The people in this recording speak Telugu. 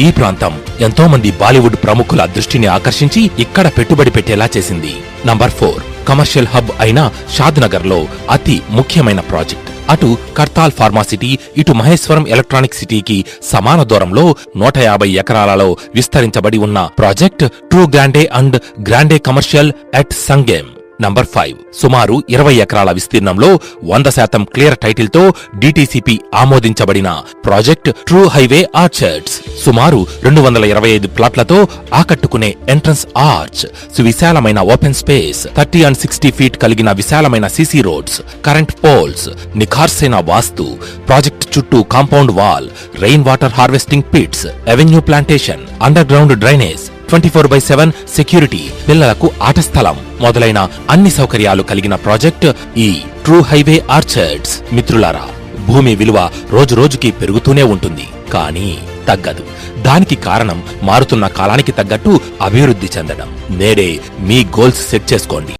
ఈ ప్రాంతం ఎంతో మంది బాలీవుడ్ ప్రముఖుల దృష్టిని ఆకర్షించి ఇక్కడ పెట్టుబడి పెట్టేలా చేసింది. నంబర్ 4 కమర్షియల్ హబ్ అయిన షాద్నగర్ లో అతి ముఖ్యమైన ప్రాజెక్ట్. అటు కర్తాల్ ఫార్మాసిటీ, ఇటు మహేశ్వరం ఎలక్ట్రానిక్ సిటీకి సమాన దూరంలో 150 ఎకరాలలో విస్తరించబడి ఉన్న project true grande and grande commercial at Sangem. Number 5 సుమారు 20 ఎకరాల విస్తీర్ణంలో 100% క్లియర్ టైటిల్ తో డిటిసిపి ఆమోదించబడిన ప్రాజెక్ట్ ట్రూ హైవే ఆర్చర్డ్స్. సుమారు 225 ప్లాట్లతో ఆకట్టుకునే ఎంట్రన్స్ ఆర్చ్, సువిశాలమైన ఓపెన్ స్పేస్, 30 and 60 ఫీట్ కలిగిన విశాలమైన సిసి రోడ్స్, కరెంట్ పోల్స్, నిఖార్సైన వాస్తు, ప్రాజెక్ట్ చుట్టూ compound wall, rain water harvesting pits, avenue plantation, underground drainage, 24/7 security, పిల్లలకు ఆట స్థలం మొదలైన అన్ని సౌకర్యాలు కలిగిన ప్రాజెక్ట్ ఈ ట్రూ హైవే ఆర్చర్డ్స్. మిత్రులారా, భూమి విలువ రోజురోజుకి పెరుగుతూనే ఉంటుంది, కానీ తగ్గదు. దానికి కారణం మారుతున్న కాలానికి తగ్గట్టు అభివృద్ధి చెందడం. నేడే మీ గోల్స్ సెట్ చేసుకోండి.